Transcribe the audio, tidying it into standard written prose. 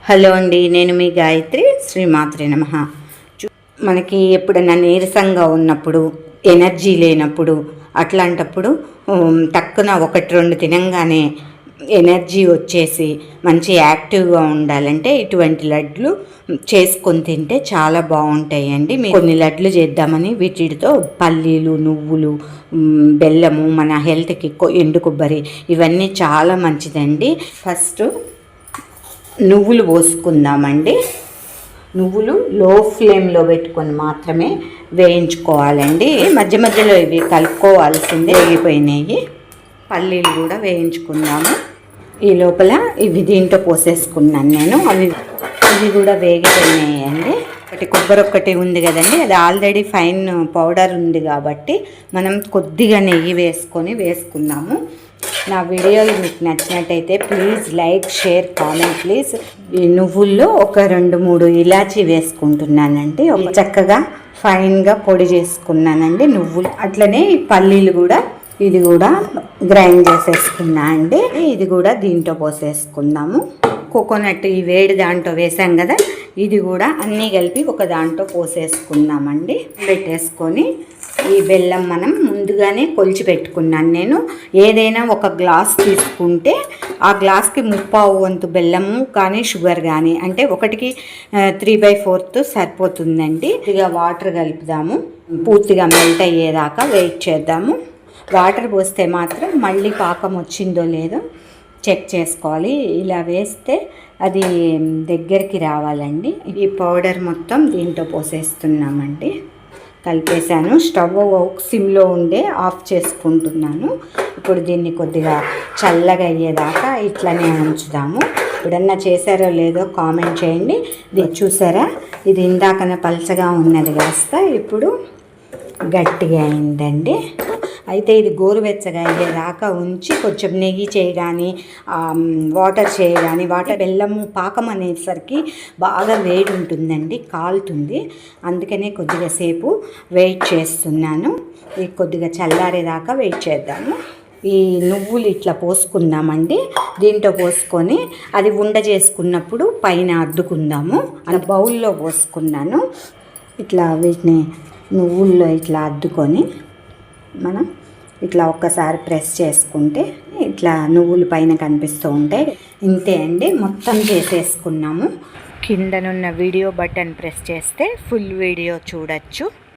Hello అండి, నేను మీ గాయత్రి. శ్రీమాత్రే నమః. మనకి ఎప్పుడైనా నీరసంగా ఉన్నప్పుడు, ఎనర్జీ లేనప్పుడు, అట్లాంటప్పుడు టక్కున ఒకటి రెండు తినంగానే ఎనర్జీ వచ్చేసి మంచి యాక్టివ్గా ఉండాలంటే ఇటువంటి లడ్లు చేసుకొని తింటే చాలా బాగుంటాయండి. కొన్ని లడ్లు చేద్దామని వీటితో పల్లీలు, నువ్వులు, బెల్లము, మన హెల్త్కి ఎండు కొబ్బరి ఇవన్నీ చాలా మంచిదండి. ఫస్ట్ నువ్వులు పోసుకుందామండి. నువ్వులు లో ఫ్లేమ్లో పెట్టుకొని మాత్రమే వేయించుకోవాలండి. మధ్య మధ్యలో ఇవి కలుపుకోవాల్సిందే. వేగిపోయినాయి. పల్లీలు కూడా వేయించుకుందాము. ఈ లోపల ఇవి దీంట్లో పోసేసుకున్నాను నేను. ఇవి కూడా వేగిపోయినాయండి. కొబ్బరి ఒక్కటి ఉంది కదండి, అది ఆల్రెడీ ఫైన్ పౌడర్ ఉంది కాబట్టి మనం కొద్దిగా నెయ్యి వేసుకుందాము. నా వీడియోలు మీకు నచ్చినట్టయితే please like, share, comment please. ఈ నువ్వుల్లో ఒక 2-3 ఇలాచీ వేసుకుంటున్నానండి. చక్కగా ఫైన్గా పొడి చేసుకున్నానండి నువ్వులు. అట్లనే పల్లీలు కూడా ఇది కూడా గ్రైండ్ చేసేసుకున్నా అండి. ఇది కూడా దీంట్లో పోసేసుకుందాము. కోకోనట్ ఈ వేడి దాంట్లో వేసాం కదా, ఇది కూడా అన్నీ కలిపి ఒక దాంట్లో పోసేసుకుందామండి. పెట్టేసుకొని ఈ బెల్లం మనం ముందుగానే కొలిచి పెట్టుకున్నాను నేను. ఏదైనా ఒక గ్లాస్ తీసుకుంటే ఆ గ్లాస్కి 3/4 వంతు బెల్లము కానీ షుగర్ కానీ, అంటే 1కి 3/4 సరిపోతుందండి. ఇక వాటర్ కలుపుదాము. పూర్తిగా మెల్ట్ అయ్యేదాకా వెయిట్ చేద్దాము. వాటర్ పోస్తే మాత్రం మళ్ళీ పాకం వచ్చిందో లేదో చెక్ చేసుకోవాలి. ఇలా వేస్తే అది దగ్గరికి రావాలండి. ఈ పౌడర్ మొత్తం దీంట్లో పోసేస్తున్నామండి. కలిపేసాను. స్టవ్ సిమ్లో ఉండే ఆఫ్ చేసుకుంటున్నాను. ఇప్పుడు దీన్ని కొద్దిగా చల్లగా అయ్యేదాకా ఇట్లనే ఉంచుదాము. ఎప్పుడన్నా చేశారో లేదో కామెంట్ చేయండి. చూసారా, ఇది ఇందాకన పలచగా ఉన్నది కాస్త ఇప్పుడు గట్టిగా అయిందండి. అయితే ఇది గోరువెచ్చగా అయ్యేదాకా ఉంచి కొంచెం నెయ్యి చేయగాని, వాటర్ చేయగాని, బెల్లము పాకం అనేసరికి బాగా వేడి ఉంటుందండి, కాలుతుంది. అందుకనే కొద్దిగా సేపు వెయిట్ చేస్తున్నాను. ఇది కొద్దిగా చల్లారేదాకా వెయిట్ చేద్దాము. ఈ నువ్వులు ఇట్లా పోసుకుందామండి. దీంట్లో పోసుకొని అది ఉండ చేసుకున్నప్పుడు పైన అద్దుకుందాము. అలా బౌల్లో పోసుకున్నాను. ఇట్లా వీటిని నువ్వుల్లో ఇట్లా అద్దుకొని మనం ఇట్లా ఒక్కసారి ప్రెస్ చేసుకుంటే ఇట్లా నువ్వులు పైన కనిపిస్తూ ఉంటాయి. ఇంతే అండి, మొత్తం చేసేసుకున్నాము. కిందనున్న వీడియో బటన్ ప్రెస్ చేస్తే ఫుల్ వీడియో చూడొచ్చు.